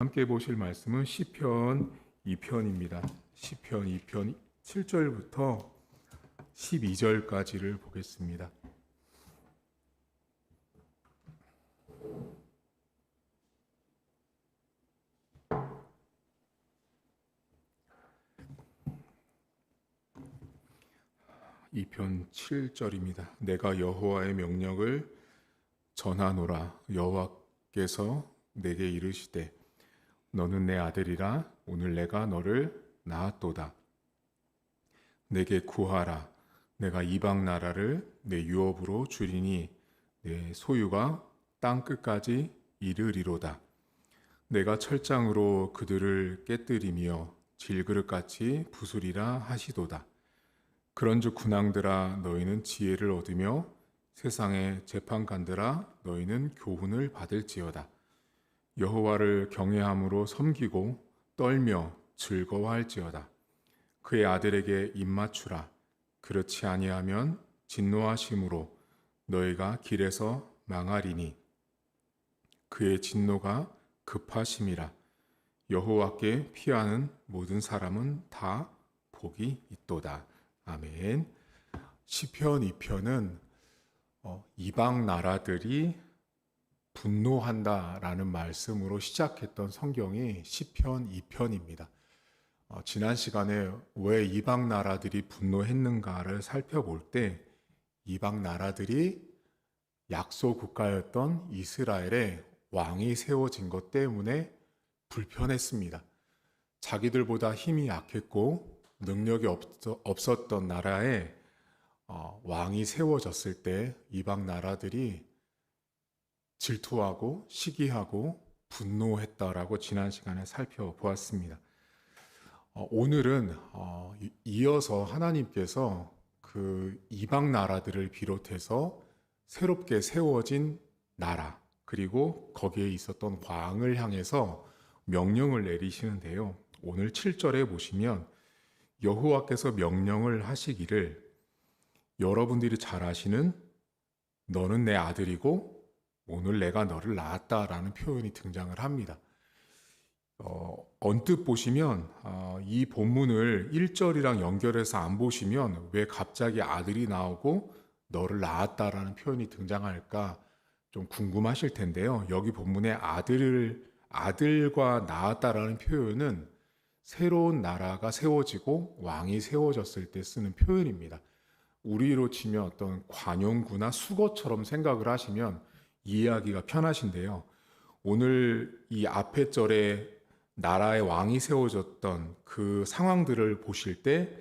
함께 보실 말씀은 시편 2편입니다. 시편 2편 7절부터 12절까지를 보겠습니다. 이 편 7절입니다. 내가 여호와의 명령을 전하노라. 여호와께서 내게 이르시되 너는 내 아들이라. 오늘 내가 너를 낳았도다. 내게 구하라. 내가 이방 나라를 내 유업으로 주리니 내 소유가 땅 끝까지 이르리로다. 내가 철장으로 그들을 깨뜨리며 질그릇같이 부수리라 하시도다. 그런즉 군왕들아 너희는 지혜를 얻으며 세상의 재판관들아 너희는 교훈을 받을지어다. 여호와를 경외함으로 섬기고 떨며 즐거워할지어다. 그의 아들에게 입맞추라. 그렇지 아니하면 진노하심으로 너희가 길에서 망하리니 그의 진노가 급하심이라. 여호와께 피하는 모든 사람은 다 복이 있도다. 아멘. 시편 2편은 이방 나라들이 분노한다라는 말씀으로 시작했던 성경이 시편 2편입니다. 지난 시간에 왜 이방 나라들이 분노했는가를 살펴볼 때 이방 나라들이 약소 국가였던 이스라엘에 왕이 세워진 것 때문에 불편했습니다. 자기들보다 힘이 약했고 능력이 없었던 나라에 왕이 세워졌을 때 이방 나라들이 질투하고 시기하고 분노했다라고 지난 시간에 살펴보았습니다. 오늘은 이어서 하나님께서 그 이방 나라들을 비롯해서 새롭게 세워진 나라 그리고 거기에 있었던 왕을 향해서 명령을 내리시는데요. 오늘 7절에 보시면 여호와께서 명령을 하시기를 여러분들이 잘 아시는 너는 내 아들이고 오늘 내가 너를 낳았다라는 표현이 등장을 합니다. 언뜻 보시면 이 본문을 1절이랑 연결해서 안 보시면 왜 갑자기 아들이 나오고 너를 낳았다라는 표현이 등장할까 좀 궁금하실 텐데요. 여기 본문에 아들과 낳았다라는 표현은 새로운 나라가 세워지고 왕이 세워졌을 때 쓰는 표현입니다. 우리로 치면 어떤 관용구나 수거처럼 생각을 하시면 이해하기가 편하신데요. 오늘 이 앞에 절에 나라의 왕이 세워졌던 그 상황들을 보실 때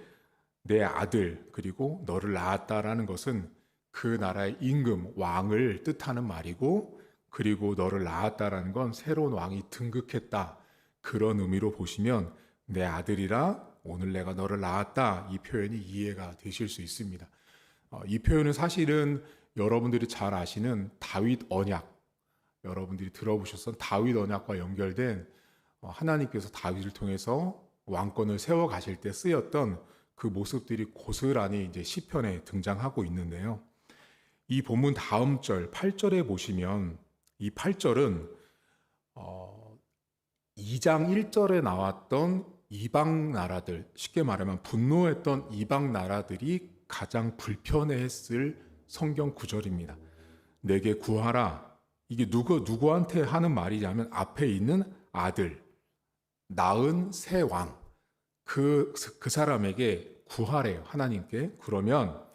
내 아들 그리고 너를 낳았다라는 것은 그 나라의 임금 왕을 뜻하는 말이고 그리고 너를 낳았다라는 건 새로운 왕이 등극했다 그런 의미로 보시면 내 아들이라 오늘 내가 너를 낳았다 이 표현이 이해가 되실 수 있습니다. 이 표현은 사실은 여러분들이 잘 아시는 다윗 언약, 여러분들이 들어보셨던 다윗 언약과 연결된 하나님께서 다윗을 통해서 왕권을 세워 가실 때 쓰였던 그 모습들이 고스란히 이제 시편에 등장하고 있는데요. 이 본문 다음 절 8절에 보시면 이 8절은 2장 1절에 나왔던 이방 나라들, 쉽게 말하면 분노했던 이방 나라들이 가장 불편해했을 성경 구절입니다. 내게 구하라. 이게 누구한테 하는 말이냐면 앞에 있는 아들, 낳은 새 왕, 그 사람에게 구하래요. 하나님께. 그러면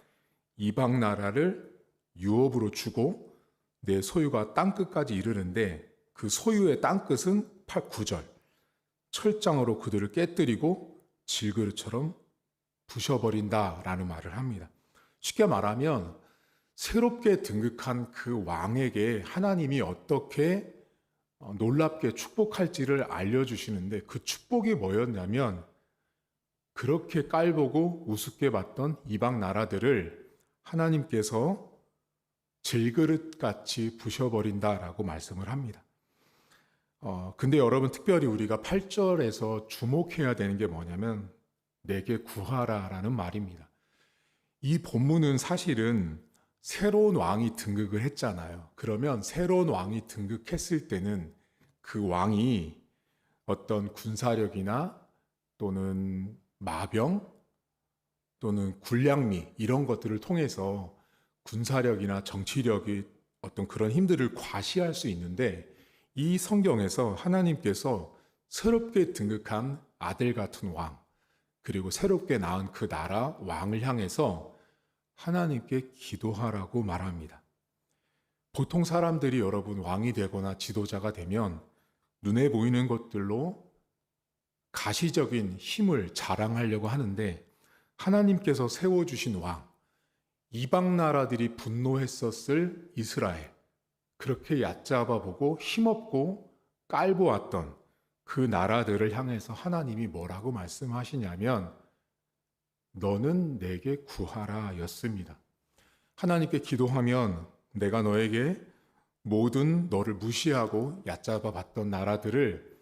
이방 나라를 유업으로 주고 내 소유가 땅끝까지 이르는데 그 소유의 땅끝은 9절. 철장으로 그들을 깨뜨리고 질그릇처럼 부셔버린다라는 말을 합니다. 쉽게 말하면 새롭게 등극한 그 왕에게 하나님이 어떻게 놀랍게 축복할지를 알려주시는데 그 축복이 뭐였냐면 그렇게 깔보고 우습게 봤던 이방 나라들을 하나님께서 질그릇같이 부셔버린다라고 말씀을 합니다. 근데 여러분 특별히 우리가 8절에서 주목해야 되는 게 뭐냐면 내게 구하라라는 말입니다. 이 본문은 사실은 새로운 왕이 등극을 했잖아요. 그러면 새로운 왕이 등극했을 때는 그 왕이 어떤 군사력이나 또는 마병 또는 군량미 이런 것들을 통해서 군사력이나 정치력이 어떤 그런 힘들을 과시할 수 있는데, 이 성경에서 하나님께서 새롭게 등극한 아들 같은 왕, 그리고 새롭게 낳은 그 나라 왕을 향해서 하나님께 기도하라고 말합니다. 보통 사람들이 여러분 왕이 되거나 지도자가 되면 눈에 보이는 것들로 가시적인 힘을 자랑하려고 하는데, 하나님께서 세워주신 왕, 이방 나라들이 분노했었을 이스라엘, 그렇게 얕잡아 보고 힘없고 깔보았던 그 나라들을 향해서 하나님이 뭐라고 말씀하시냐면 너는 내게 구하라 였습니다. 하나님께 기도하면 내가 너에게 모든 너를 무시하고 얕잡아 봤던 나라들을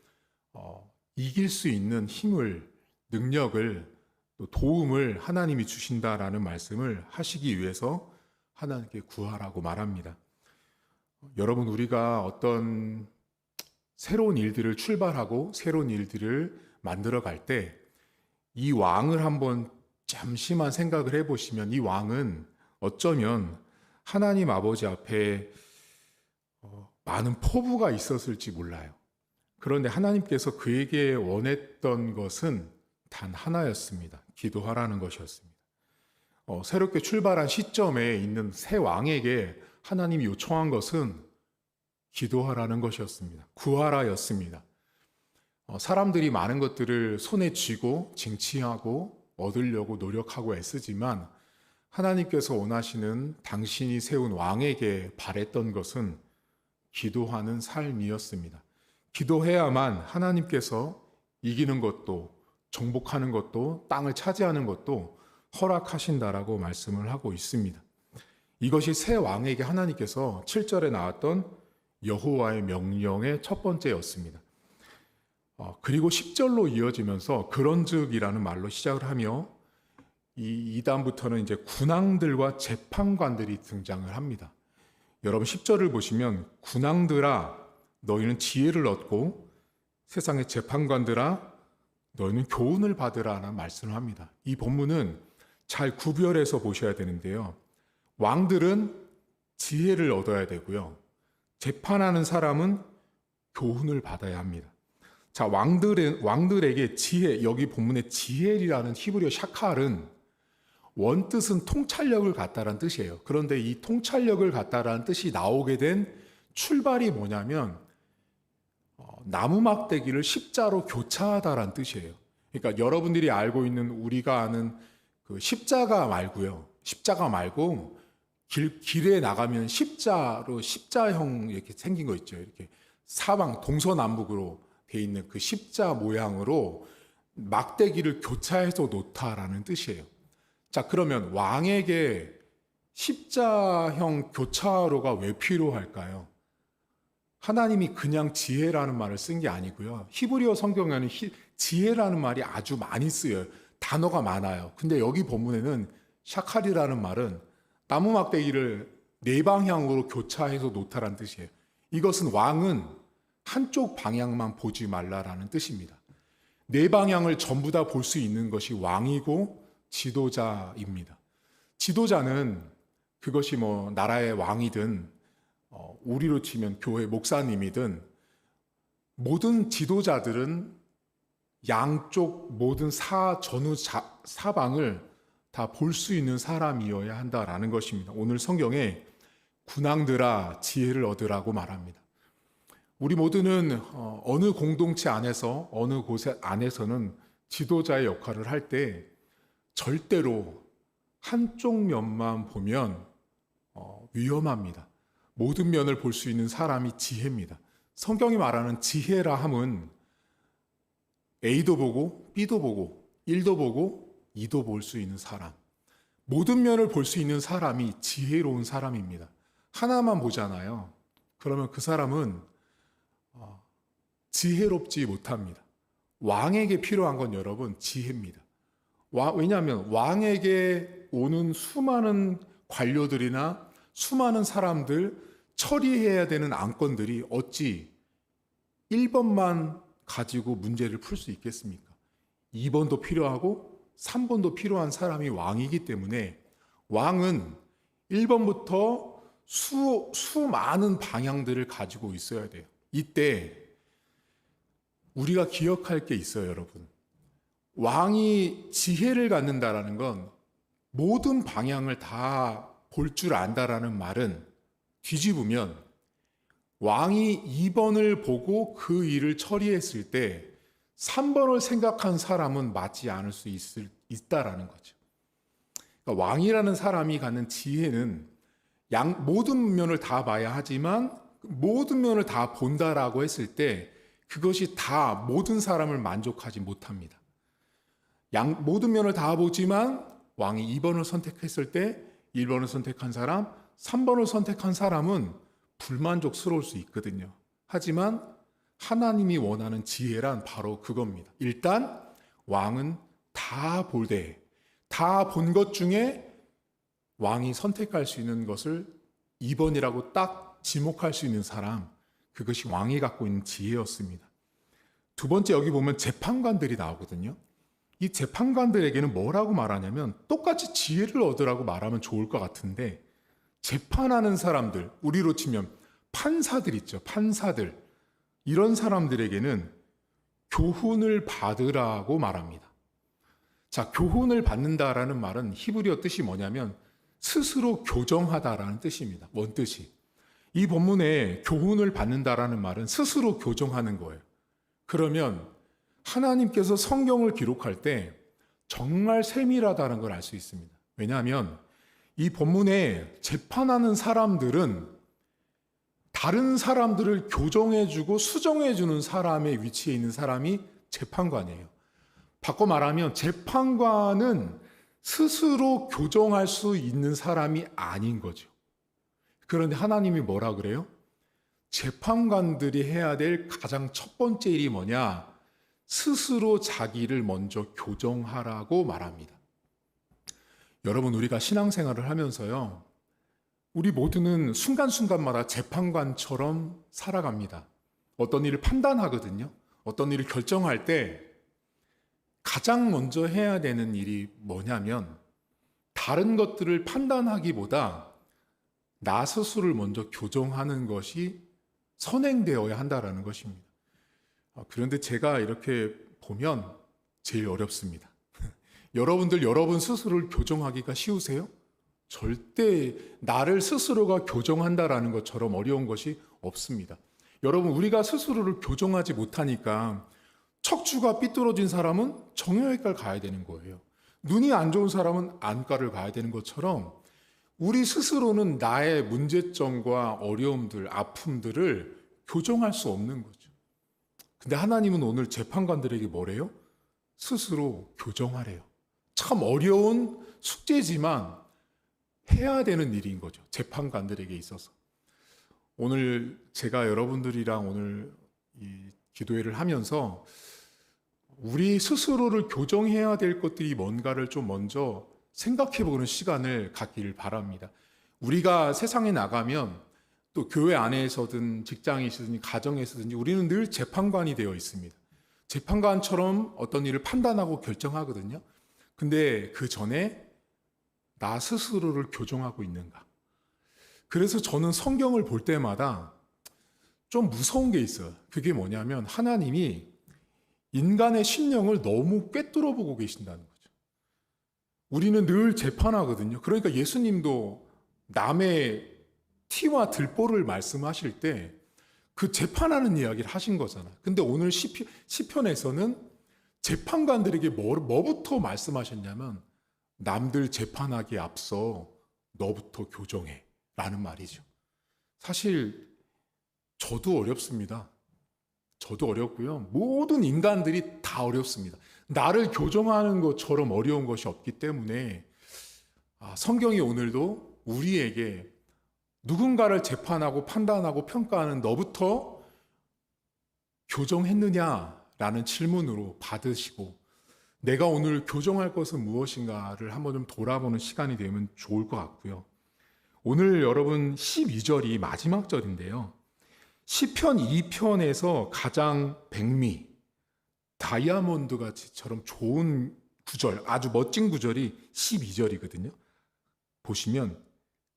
이길 수 있는 힘을, 능력을, 또 도움을 하나님이 주신다라는 말씀을 하시기 위해서 하나님께 구하라고 말합니다. 여러분, 우리가 어떤 새로운 일들을 출발하고 새로운 일들을 만들어 갈 때 이 왕을 한번 잠시만 생각을 해보시면, 이 왕은 어쩌면 하나님 아버지 앞에 많은 포부가 있었을지 몰라요. 그런데 하나님께서 그에게 원했던 것은 단 하나였습니다. 기도하라는 것이었습니다. 새롭게 출발한 시점에 있는 새 왕에게 하나님이 요청한 것은 기도하라는 것이었습니다. 구하라였습니다. 사람들이 많은 것들을 손에 쥐고 쟁취하고 얻으려고 노력하고 애쓰지만 하나님께서 원하시는 당신이 세운 왕에게 바랬던 것은 기도하는 삶이었습니다. 기도해야만 하나님께서 이기는 것도 정복하는 것도 땅을 차지하는 것도 허락하신다라고 말씀을 하고 있습니다. 이것이 새 왕에게 하나님께서 7절에 나왔던 여호와의 명령의 첫 번째였습니다. 그리고 10절로 이어지면서 그런즉이라는 말로 시작을 하며 이 2단부터는 이제 군왕들과 재판관들이 등장을 합니다. 여러분 10절을 보시면 군왕들아 너희는 지혜를 얻고 세상의 재판관들아 너희는 교훈을 받으라는 말씀을 합니다. 이 본문은 잘 구별해서 보셔야 되는데요. 왕들은 지혜를 얻어야 되고요. 재판하는 사람은 교훈을 받아야 합니다. 자, 왕들에게 지혜, 여기 본문의 지혜라는 히브리어 샤칼은 원뜻은 통찰력을 갖다라는 뜻이에요. 그런데 이 통찰력을 갖다라는 뜻이 나오게 된 출발이 뭐냐면 나무 막대기를 십자로 교차하다라는 뜻이에요. 그러니까 여러분들이 알고 있는 우리가 아는 그 십자가 말고요. 십자가 말고 길에 나가면 십자형 이렇게 생긴 거 있죠. 이렇게 사방 동서남북으로 돼 있는 그 십자 모양으로 막대기를 교차해서 놓다라는 뜻이에요. 자, 그러면 왕에게 십자형 교차로가 왜 필요할까요? 하나님이 그냥 지혜라는 말을 쓴 게 아니고요. 히브리어 성경에는 지혜라는 말이 아주 많이 쓰여요. 단어가 많아요. 근데 여기 본문에는 샤칼이라는 말은 나무 막대기를 네 방향으로 교차해서 놓다라는 뜻이에요. 이것은 왕은 한쪽 방향만 보지 말라라는 뜻입니다. 네 방향을 전부 다 볼 수 있는 것이 왕이고 지도자입니다. 지도자는 그것이 뭐 나라의 왕이든 우리로 치면 교회 목사님이든 모든 지도자들은 양쪽 모든 전후 사방을 다 볼 수 있는 사람이어야 한다라는 것입니다. 오늘 성경에 군왕들아 지혜를 얻으라고 말합니다. 우리 모두는 어느 공동체 안에서 어느 곳 안에서는 지도자의 역할을 할 때 절대로 한쪽 면만 보면 위험합니다. 모든 면을 볼 수 있는 사람이 지혜입니다. 성경이 말하는 지혜라 함은 A도 보고 B도 보고 1도 보고 2도 볼 수 있는 사람, 모든 면을 볼 수 있는 사람이 지혜로운 사람입니다. 하나만 보잖아요. 그러면 그 사람은 지혜롭지 못합니다. 왕에게 필요한 건 여러분 지혜입니다. 왜냐하면 왕에게 오는 수많은 관료들이나 수많은 사람들 처리해야 되는 안건들이 어찌 1번만 가지고 문제를 풀 수 있겠습니까? 2번도 필요하고 3번도 필요한 사람이 왕이기 때문에 왕은 1번부터 수많은 방향들을 가지고 있어야 돼요. 이때 우리가 기억할 게 있어요, 여러분. 왕이 지혜를 갖는다라는 건 모든 방향을 다 볼 줄 안다라는 말은 뒤집으면 왕이 2번을 보고 그 일을 처리했을 때 3번을 생각한 사람은 맞지 않을 수 있다라는 거죠. 그러니까 왕이라는 사람이 갖는 지혜는 모든 면을 다 봐야 하지만 모든 면을 다 본다라고 했을 때 그것이 다 모든 사람을 만족하지 못합니다. 모든 면을 다 보지만 왕이 2번을 선택했을 때 1번을 선택한 사람, 3번을 선택한 사람은 불만족스러울 수 있거든요. 하지만 하나님이 원하는 지혜란 바로 그겁니다. 일단 왕은 다 볼되 다 본 것 중에 왕이 선택할 수 있는 것을 2번이라고 딱 지목할 수 있는 사람, 그것이 왕이 갖고 있는 지혜였습니다. 두 번째, 여기 보면 재판관들이 나오거든요. 이 재판관들에게는 뭐라고 말하냐면 똑같이 지혜를 얻으라고 말하면 좋을 것 같은데 재판하는 사람들, 우리로 치면 판사들 있죠. 판사들. 이런 사람들에게는 교훈을 받으라고 말합니다. 자, 교훈을 받는다라는 말은 히브리어 뜻이 뭐냐면 스스로 교정하다라는 뜻입니다. 원뜻이. 이 본문에 교훈을 받는다라는 말은 스스로 교정하는 거예요. 그러면 하나님께서 성경을 기록할 때 정말 세밀하다는 걸 알 수 있습니다. 왜냐하면 이 본문에 재판하는 사람들은 다른 사람들을 교정해주고 수정해주는 사람의 위치에 있는 사람이 재판관이에요. 바꿔 말하면 재판관은 스스로 교정할 수 있는 사람이 아닌 거죠. 그런데 하나님이 뭐라 그래요? 재판관들이 해야 될 가장 첫 번째 일이 뭐냐? 스스로 자기를 먼저 교정하라고 말합니다. 여러분, 우리가 신앙생활을 하면서요, 우리 모두는 순간순간마다 재판관처럼 살아갑니다. 어떤 일을 판단하거든요. 어떤 일을 결정할 때 가장 먼저 해야 되는 일이 뭐냐면 다른 것들을 판단하기보다 나 스스로를 먼저 교정하는 것이 선행되어야 한다는 것입니다. 그런데 제가 이렇게 보면 제일 어렵습니다. 여러분들 여러분 스스로를 교정하기가 쉬우세요? 절대 나를 스스로가 교정한다라는 것처럼 어려운 것이 없습니다. 여러분, 우리가 스스로를 교정하지 못하니까 척추가 삐뚤어진 사람은 정형외과를 가야 되는 거예요. 눈이 안 좋은 사람은 안과를 가야 되는 것처럼 우리 스스로는 나의 문제점과 어려움들, 아픔들을 교정할 수 없는 거죠. 근데 하나님은 오늘 재판관들에게 뭐래요? 스스로 교정하래요. 참 어려운 숙제지만 해야 되는 일인 거죠. 재판관들에게 있어서. 오늘 제가 여러분들이랑 오늘 이 기도회를 하면서 우리 스스로를 교정해야 될 것들이 뭔가를 좀 먼저 생각해 보는 시간을 갖기를 바랍니다. 우리가 세상에 나가면 또 교회 안에서든 직장에 있든지 가정에 있든지 우리는 늘 재판관이 되어 있습니다. 재판관처럼 어떤 일을 판단하고 결정하거든요. 근데 그 전에 나 스스로를 교정하고 있는가? 그래서 저는 성경을 볼 때마다 좀 무서운 게 있어요. 그게 뭐냐면 하나님이 인간의 심령을 너무 꿰뚫어 보고 계신다는 거죠. 우리는 늘 재판하거든요. 그러니까 예수님도 남의 티와 들보를 말씀하실 때 그 재판하는 이야기를 하신 거잖아요. 근데 오늘 시편에서는 재판관들에게 뭐부터 말씀하셨냐면 남들 재판하기에 앞서 너부터 교정해 라는 말이죠. 사실 저도 어렵습니다. 저도 어렵고요. 모든 인간들이 다 어렵습니다. 나를 교정하는 것처럼 어려운 것이 없기 때문에 성경이 오늘도 우리에게 누군가를 재판하고 판단하고 평가하는 너부터 교정했느냐라는 질문으로 받으시고 내가 오늘 교정할 것은 무엇인가를 한번 좀 돌아보는 시간이 되면 좋을 것 같고요. 오늘 여러분 12절이 마지막 절인데요. 시편 2편에서 가장 백미, 다이아몬드 같이처럼 좋은 구절, 아주 멋진 구절이 12절이거든요. 보시면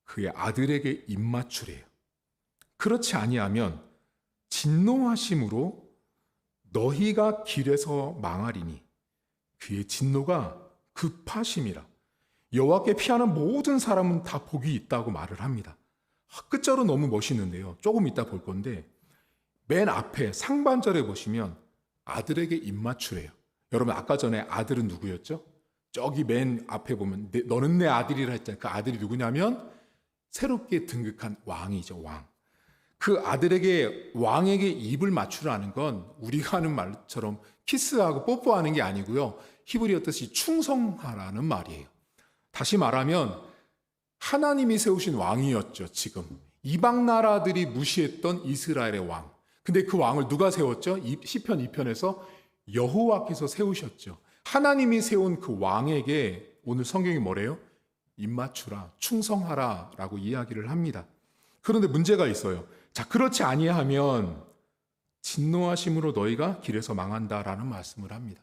그의 아들에게 입맞추래요. 그렇지 아니하면 진노하심으로 너희가 길에서 망하리니 그의 진노가 급하심이라. 여호와께 피하는 모든 사람은 다 복이 있다고 말을 합니다. 끝절은 너무 멋있는데요. 조금 이따 볼 건데 맨 앞에 상반절에 보시면 아들에게 입맞추래요. 여러분 아까 전에 아들은 누구였죠? 저기 맨 앞에 보면 너는 내 아들이라 했잖아요. 그 아들이 누구냐면 새롭게 등극한 왕이죠. 왕. 그 아들에게 왕에게 입을 맞추라는 건 우리가 하는 말처럼 키스하고 뽀뽀하는 게 아니고요. 히브리어 뜻이 충성하라는 말이에요. 다시 말하면 하나님이 세우신 왕이었죠. 지금 이방 나라들이 무시했던 이스라엘의 왕. 근데 그 왕을 누가 세웠죠? 시편 2편에서 여호와께서 세우셨죠. 하나님이 세운 그 왕에게 오늘 성경이 뭐래요? 입맞추라, 충성하라 라고 이야기를 합니다. 그런데 문제가 있어요. 자, 그렇지 아니하면 진노하심으로 너희가 길에서 망한다라는 말씀을 합니다.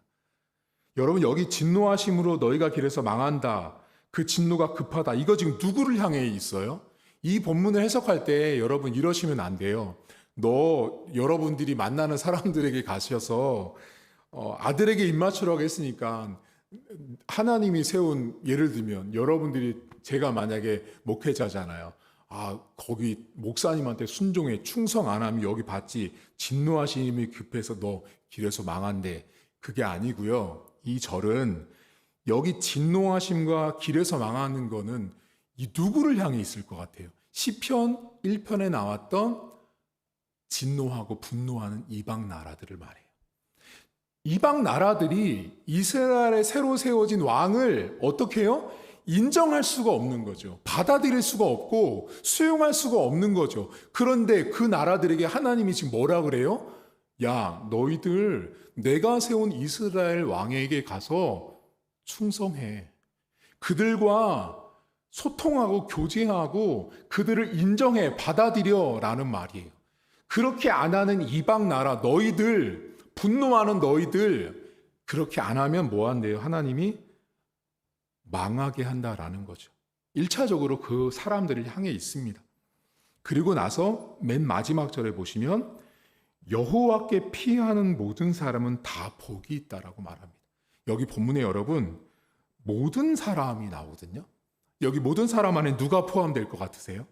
여러분 여기 진노하심으로 너희가 길에서 망한다. 그 진노가 급하다. 이거 지금 누구를 향해 있어요? 이 본문을 해석할 때 여러분 이러시면 안 돼요. 여러분들이 만나는 사람들에게 가셔서 아들에게 입맞추라고 했으니까 하나님이 세운 예를 들면 여러분들이 제가 만약에 목회자잖아요. 거기 목사님한테 순종해 충성 안 하면 여기 봤지 진노하심이 급해서 너 길에서 망한대. 그게 아니고요. 이 절은 여기 진노하심과 길에서 망하는 거는 이 누구를 향해 있을 것 같아요? 시편 1편에 나왔던 진노하고 분노하는 이방 나라들을 말해요. 이방 나라들이 이스라엘에 새로 세워진 왕을 어떻게 해요? 인정할 수가 없는 거죠. 받아들일 수가 없고 수용할 수가 없는 거죠. 그런데 그 나라들에게 하나님이 지금 뭐라 그래요? 야, 너희들 내가 세운 이스라엘 왕에게 가서 충성해. 그들과 소통하고 교제하고 그들을 인정해, 받아들여 라는 말이에요. 그렇게 안 하는 이방 나라 너희들, 분노하는 너희들 그렇게 안 하면 뭐 한대요? 하나님이 망하게 한다라는 거죠. 1차적으로 그 사람들을 향해 있습니다. 그리고 나서 맨 마지막 절에 보시면 여호와께 피하는 모든 사람은 다 복이 있다라고 말합니다. 여기 본문에 여러분 모든 사람이 나오거든요. 여기 모든 사람 안에 누가 포함될 것 같으세요?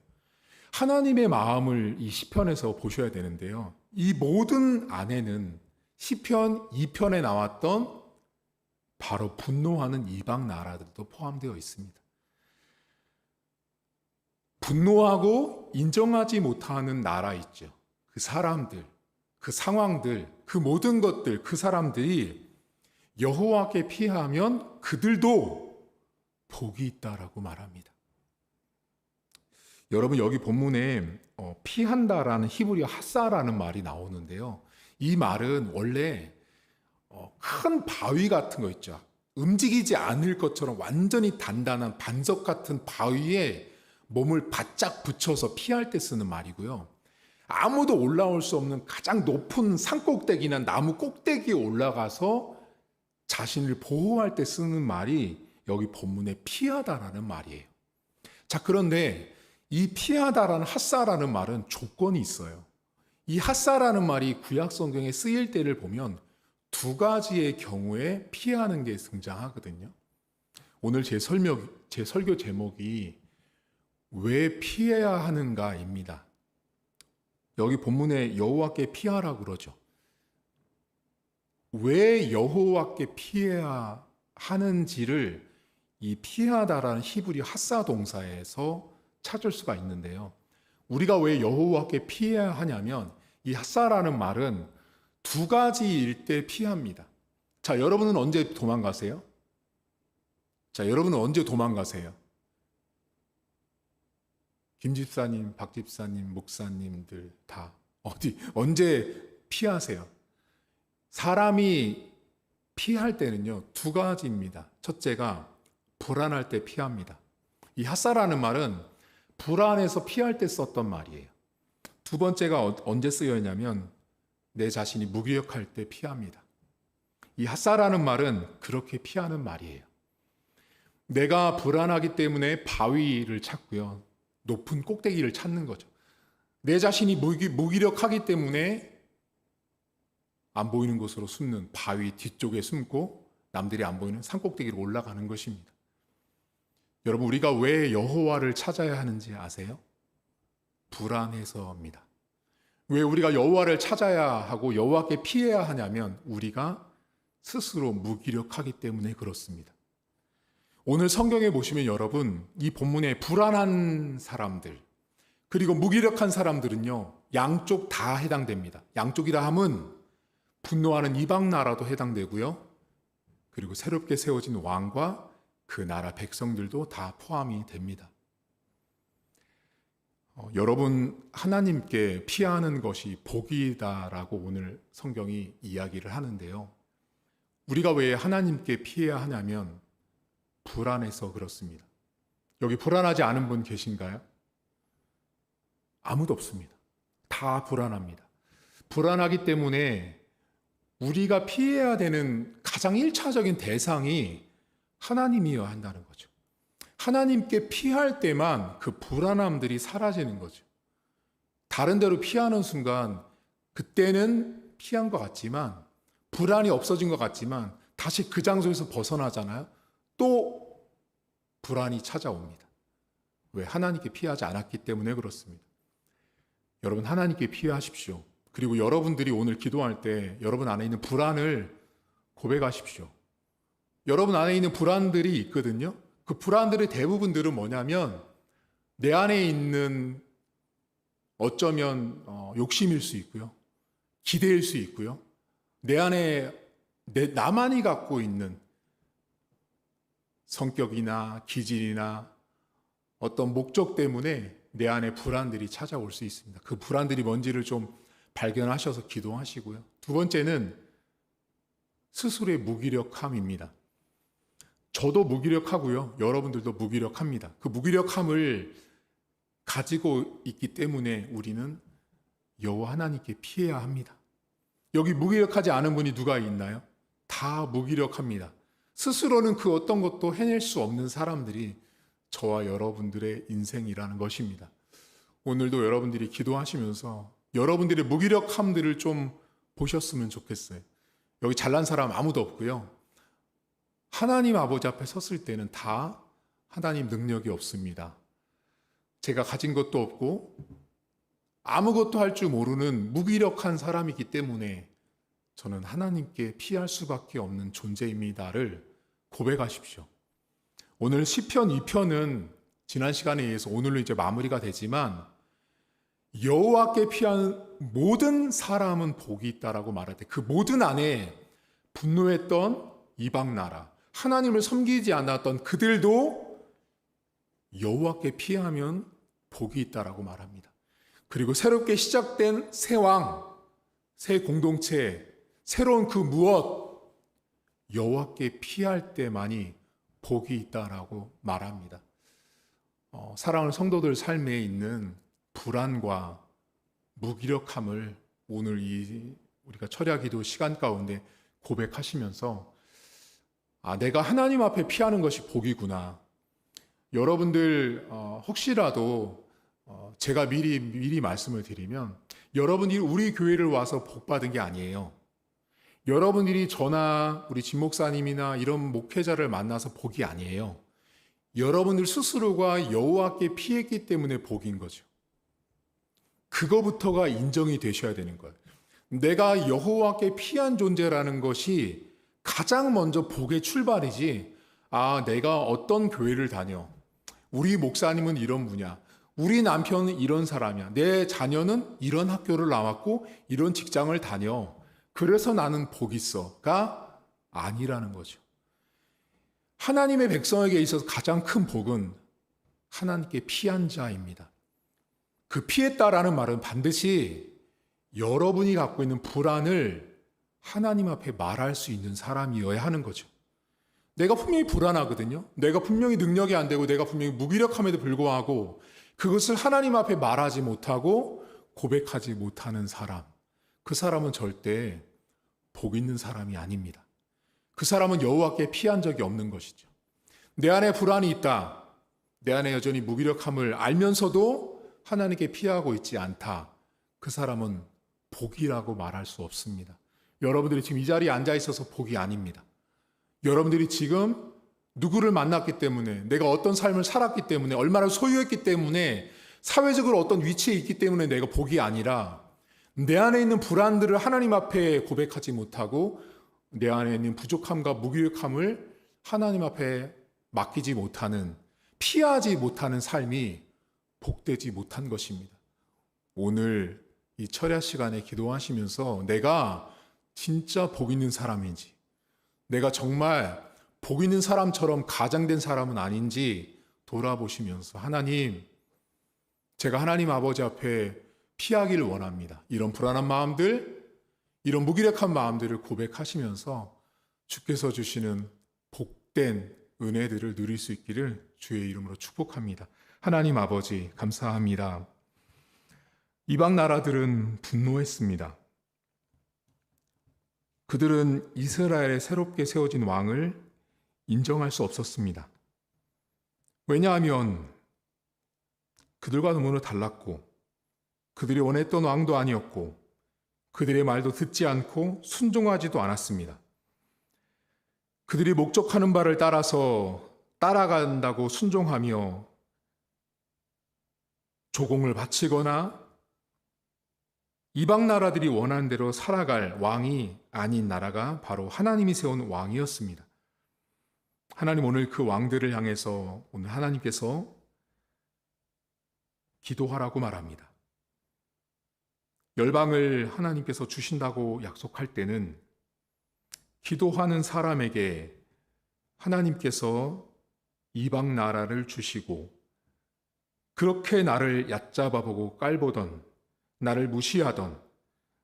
하나님의 마음을 이 시편에서 보셔야 되는데요. 이 모든 안에는 시편 2편에 나왔던 바로 분노하는 이방 나라들도 포함되어 있습니다. 분노하고 인정하지 못하는 나라 있죠. 그 사람들, 그 상황들, 그 모든 것들, 그 사람들이 여호와께 피하면 그들도 복이 있다라고 말합니다. 여러분 여기 본문에 피한다라는 히브리어 핫사라는 말이 나오는데요. 이 말은 원래 큰 바위 같은 거 있죠. 움직이지 않을 것처럼 완전히 단단한 반석 같은 바위에 몸을 바짝 붙여서 피할 때 쓰는 말이고요. 아무도 올라올 수 없는 가장 높은 산꼭대기나 나무 꼭대기에 올라가서 자신을 보호할 때 쓰는 말이 여기 본문에 피하다라는 말이에요. 자, 그런데 이 피하다라는 핫사라는 말은 조건이 있어요. 이 핫사라는 말이 구약 성경에 쓰일 때를 보면 두 가지의 경우에 피하는 게 등장하거든요. 오늘 제 설교 제목이 왜 피해야 하는가입니다. 여기 본문에 여호와께 피하라고 그러죠. 왜 여호와께 피해야 하는지를 이 피하다라는 히브리 핫사 동사에서 찾을 수가 있는데요. 우리가 왜 여호와께 피해야 하냐면 이 핫사라는 말은 두 가지일 때 피합니다. 자, 여러분은 언제 도망가세요? 여러분은 언제 도망가세요? 김 집사님, 박 집사님, 목사님들 다 언제 피하세요? 사람이 피할 때는요, 두 가지입니다. 첫째가 불안할 때 피합니다. 이 핫사라는 말은 불안해서 피할 때 썼던 말이에요. 두 번째가 언제 쓰여있냐면 내 자신이 무기력할 때 피합니다. 이 핫사라는 말은 그렇게 피하는 말이에요. 내가 불안하기 때문에 바위를 찾고요. 높은 꼭대기를 찾는 거죠. 내 자신이 무기력하기 때문에 안 보이는 곳으로 숨는 바위 뒤쪽에 숨고 남들이 안 보이는 산꼭대기로 올라가는 것입니다. 여러분, 우리가 왜 여호와를 찾아야 하는지 아세요? 불안해서입니다. 왜 우리가 여호와를 찾아야 하고 여호와께 피해야 하냐면 우리가 스스로 무기력하기 때문에 그렇습니다. 오늘 성경에 보시면 여러분, 이 본문에 불안한 사람들 그리고 무기력한 사람들은요, 양쪽 다 해당됩니다. 양쪽이라 함은 분노하는 이방 나라도 해당되고요, 그리고 새롭게 세워진 왕과 그 나라 백성들도 다 포함이 됩니다. 여러분, 하나님께 피하는 것이 복이다라고 오늘 성경이 이야기를 하는데요. 우리가 왜 하나님께 피해야 하냐면 불안해서 그렇습니다. 여기 불안하지 않은 분 계신가요? 아무도 없습니다. 다 불안합니다. 불안하기 때문에 우리가 피해야 되는 가장 1차적인 대상이 하나님이어야 한다는 거죠. 하나님께 피할 때만 그 불안함들이 사라지는 거죠. 다른 데로 피하는 순간 그때는 피한 것 같지만 불안이 없어진 것 같지만 다시 그 장소에서 벗어나잖아요. 또 불안이 찾아옵니다. 왜? 하나님께 피하지 않았기 때문에 그렇습니다. 여러분, 하나님께 피하십시오. 그리고 여러분들이 오늘 기도할 때 여러분 안에 있는 불안을 고백하십시오. 여러분 안에 있는 불안들이 있거든요. 그 불안들의 대부분들은 뭐냐면 내 안에 있는 어쩌면 욕심일 수 있고요, 기대일 수 있고요, 내 안에 나만이 갖고 있는 성격이나 기질이나 어떤 목적 때문에 내 안에 불안들이 찾아올 수 있습니다. 그 불안들이 뭔지를 좀 발견하셔서 기도하시고요. 두 번째는 스스로의 무기력함입니다. 저도 무기력하고요, 여러분들도 무기력합니다. 그 무기력함을 가지고 있기 때문에 우리는 여호와 하나님께 피해야 합니다. 여기 무기력하지 않은 분이 누가 있나요? 다 무기력합니다. 스스로는 그 어떤 것도 해낼 수 없는 사람들이 저와 여러분들의 인생이라는 것입니다. 오늘도 여러분들이 기도하시면서 여러분들의 무기력함들을 좀 보셨으면 좋겠어요. 여기 잘난 사람 아무도 없고요, 하나님 아버지 앞에 섰을 때는 다 하나님 능력이 없습니다. 제가 가진 것도 없고 아무것도 할 줄 모르는 무기력한 사람이기 때문에 저는 하나님께 피할 수밖에 없는 존재입니다를 고백하십시오. 오늘 시편 2편은 지난 시간에 의해서 오늘로 이제 마무리가 되지만 여호와께 피하는 모든 사람은 복이 있다라고 말할 때 그 모든 안에 분노했던 이방 나라, 하나님을 섬기지 않았던 그들도 여호와께 피하면 복이 있다라고 말합니다. 그리고 새롭게 시작된 새 왕, 새 공동체, 새로운 그 무엇, 여호와께 피할 때만이 복이 있다라고 말합니다. 사랑하는 성도들 삶에 있는 불안과 무기력함을 오늘 우리가 철야기도 시간 가운데 고백하시면서 내가 하나님 앞에 피하는 것이 복이구나. 여러분들 혹시라도 제가 미리 말씀을 드리면 여러분들이 우리 교회를 와서 복 받은 게 아니에요. 여러분들이 저나 우리 진 목사님이나 이런 목회자를 만나서 복이 아니에요. 여러분들 스스로가 여호와께 피했기 때문에 복인 거죠. 그거부터가 인정이 되셔야 되는 거예요. 내가 여호와께 피한 존재라는 것이 가장 먼저 복의 출발이지. 내가 어떤 교회를 다녀, 우리 목사님은 이런 분야, 우리 남편은 이런 사람이야, 내 자녀는 이런 학교를 나왔고 이런 직장을 다녀, 그래서 나는 복 있어가 아니라는 거죠. 하나님의 백성에게 있어서 가장 큰 복은 하나님께 피한 자입니다. 그 피했다라는 말은 반드시 여러분이 갖고 있는 불안을 하나님 앞에 말할 수 있는 사람이어야 하는 거죠. 내가 분명히 불안하거든요. 내가 분명히 능력이 안 되고 내가 분명히 무기력함에도 불구하고 그것을 하나님 앞에 말하지 못하고 고백하지 못하는 사람, 그 사람은 절대 복 있는 사람이 아닙니다. 그 사람은 여호와께 피한 적이 없는 것이죠. 내 안에 불안이 있다. 내 안에 여전히 무기력함을 알면서도 하나님께 피하고 있지 않다. 그 사람은 복이라고 말할 수 없습니다. 여러분들이 지금 이 자리에 앉아 있어서 복이 아닙니다. 여러분들이 지금 누구를 만났기 때문에, 내가 어떤 삶을 살았기 때문에, 얼마나 소유했기 때문에, 사회적으로 어떤 위치에 있기 때문에 내가 복이 아니라 내 안에 있는 불안들을 하나님 앞에 고백하지 못하고 내 안에 있는 부족함과 무기력함을 하나님 앞에 맡기지 못하는, 피하지 못하는 삶이 복되지 못한 것입니다. 오늘 이 철야 시간에 기도하시면서 내가 진짜 복 있는 사람인지, 내가 정말 복 있는 사람처럼 가장된 사람은 아닌지 돌아보시면서 하나님, 제가 하나님 아버지 앞에 피하기를 원합니다. 이런 불안한 마음들, 이런 무기력한 마음들을 고백하시면서 주께서 주시는 복된 은혜들을 누릴 수 있기를 주의 이름으로 축복합니다. 하나님 아버지 감사합니다. 이방 나라들은 분노했습니다. 그들은 이스라엘에 새롭게 세워진 왕을 인정할 수 없었습니다. 왜냐하면 그들과 너무나 달랐고 그들이 원했던 왕도 아니었고 그들의 말도 듣지 않고 순종하지도 않았습니다. 그들이 목적하는 바를 따라서 따라간다고 순종하며 조공을 바치거나 이방 나라들이 원하는 대로 살아갈 왕이 아닌 나라가 바로 하나님이 세운 왕이었습니다. 하나님, 오늘 그 왕들을 향해서 오늘 하나님께서 기도하라고 말합니다. 열방을 하나님께서 주신다고 약속할 때는 기도하는 사람에게 하나님께서 이방 나라를 주시고 그렇게 나를 얕잡아보고 깔보던, 나를 무시하던,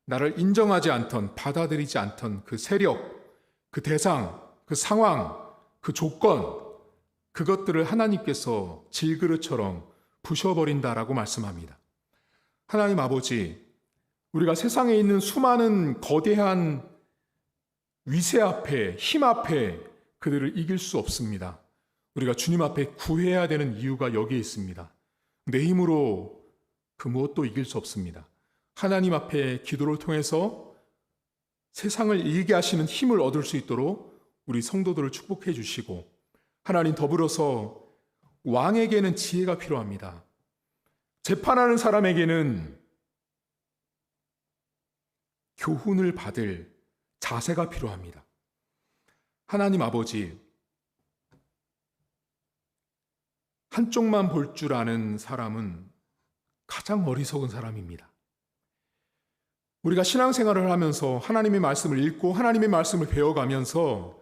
나를 인정하지 않던, 받아들이지 않던 그 세력, 그 대상, 그 상황, 그 조건, 그것들을 하나님께서 질그릇처럼 부셔버린다라고 말씀합니다. 하나님 아버지, 우리가 세상에 있는 수많은 거대한 위세 앞에, 힘 앞에 그들을 이길 수 없습니다. 우리가 주님 앞에 구해야 되는 이유가 여기에 있습니다. 내 힘으로 그 무엇도 이길 수 없습니다. 하나님 앞에 기도를 통해서 세상을 이기게 하시는 힘을 얻을 수 있도록 우리 성도들을 축복해 주시고, 하나님 더불어서 왕에게는 지혜가 필요합니다. 재판하는 사람에게는 교훈을 받을 자세가 필요합니다. 하나님 아버지, 한쪽만 볼 줄 아는 사람은 가장 어리석은 사람입니다. 우리가 신앙생활을 하면서 하나님의 말씀을 읽고 하나님의 말씀을 배워가면서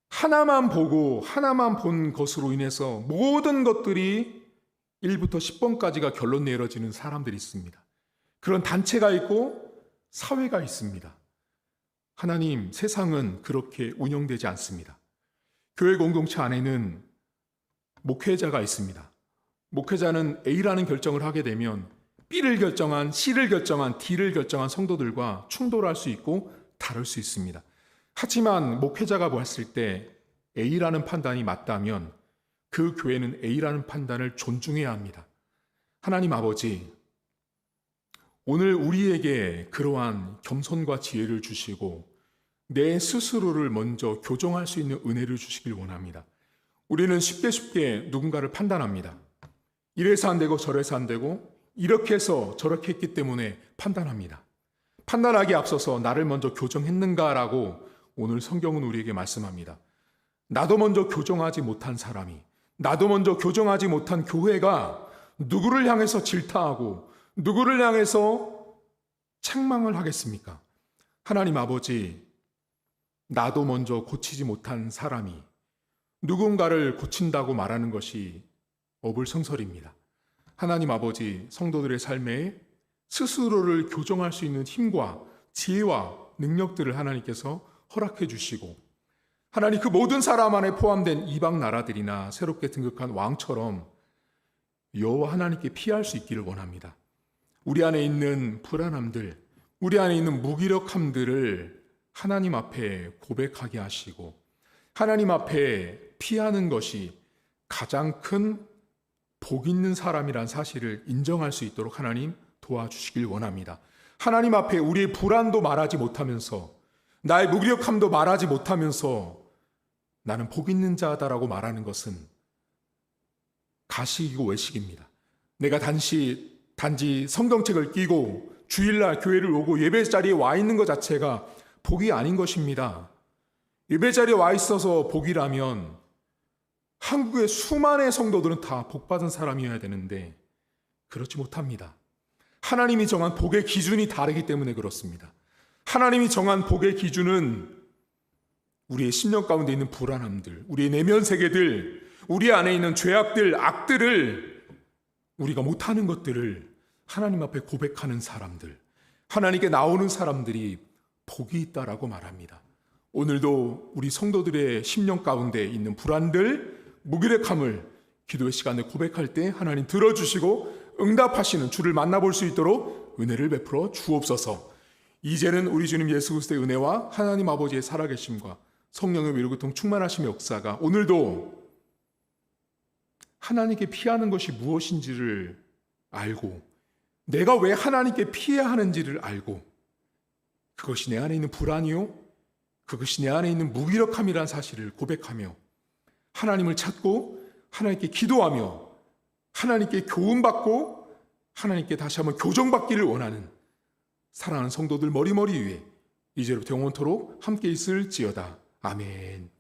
하나만 보고 하나만 본 것으로 인해서 모든 것들이 1부터 10번까지가 결론 내려지는 사람들이 있습니다. 그런 단체가 있고 사회가 있습니다. 하나님, 세상은 그렇게 운영되지 않습니다. 교회 공동체 안에는 목회자가 있습니다. 목회자는 A라는 결정을 하게 되면 B를 결정한, C를 결정한, D를 결정한 성도들과 충돌할 수 있고 다를 수 있습니다. 하지만 목회자가 보았을 때 A라는 판단이 맞다면 그 교회는 A라는 판단을 존중해야 합니다. 하나님 아버지, 오늘 우리에게 그러한 겸손과 지혜를 주시고 내 스스로를 먼저 교정할 수 있는 은혜를 주시길 원합니다. 우리는 쉽게 누군가를 판단합니다. 이래서 안 되고 저래서 안 되고 이렇게 해서 저렇게 했기 때문에 판단합니다. 판단하기에 앞서서 나를 먼저 교정했는가라고 오늘 성경은 우리에게 말씀합니다. 나도 먼저 교정하지 못한 사람이, 나도 먼저 교정하지 못한 교회가 누구를 향해서 질타하고 누구를 향해서 책망을 하겠습니까? 하나님 아버지, 나도 먼저 고치지 못한 사람이 누군가를 고친다고 말하는 것이 어불성설입니다. 하나님 아버지, 성도들의 삶에 스스로를 교정할 수 있는 힘과 지혜와 능력들을 하나님께서 허락해 주시고, 하나님 그 모든 사람 안에 포함된 이방 나라들이나 새롭게 등극한 왕처럼 여호와 하나님께 피할 수 있기를 원합니다. 우리 안에 있는 불안함들, 우리 안에 있는 무기력함들을 하나님 앞에 고백하게 하시고 하나님 앞에 피하는 것이 가장 큰 복 있는 사람이란 사실을 인정할 수 있도록 하나님 도와주시길 원합니다. 하나님 앞에 우리의 불안도 말하지 못하면서 나의 무기력함도 말하지 못하면서 나는 복 있는 자다라고 말하는 것은 가식이고 외식입니다. 내가 단지 성경책을 끼고 주일날 교회를 오고 예배 자리에 와 있는 것 자체가 복이 아닌 것입니다. 예배 자리에 와 있어서 복이라면 한국의 수많은 성도들은 다 복받은 사람이어야 되는데 그렇지 못합니다. 하나님이 정한 복의 기준이 다르기 때문에 그렇습니다. 하나님이 정한 복의 기준은 우리의 심령 가운데 있는 불안함들, 우리의 내면 세계들, 우리 안에 있는 죄악들, 악들을 우리가 못하는 것들을 하나님 앞에 고백하는 사람들, 하나님께 나오는 사람들이 복이 있다라고 말합니다. 오늘도 우리 성도들의 심령 가운데 있는 불안들, 무기력함을 기도의 시간에 고백할 때 하나님 들어주시고 응답하시는 주를 만나볼 수 있도록 은혜를 베풀어 주옵소서. 이제는 우리 주님 예수 그리스도의 은혜와 하나님 아버지의 살아계심과 성령의 위로교통 충만하심의 역사가 오늘도 하나님께 피하는 것이 무엇인지를 알고 내가 왜 하나님께 피해야 하는지를 알고 그것이 내 안에 있는 불안이요 그것이 내 안에 있는 무기력함이란 사실을 고백하며 하나님을 찾고 하나님께 기도하며 하나님께 교훈받고 하나님께 다시 한번 교정받기를 원하는 사랑하는 성도들 머리머리 위에 이제부터 영원토록 함께 있을지어다. 아멘.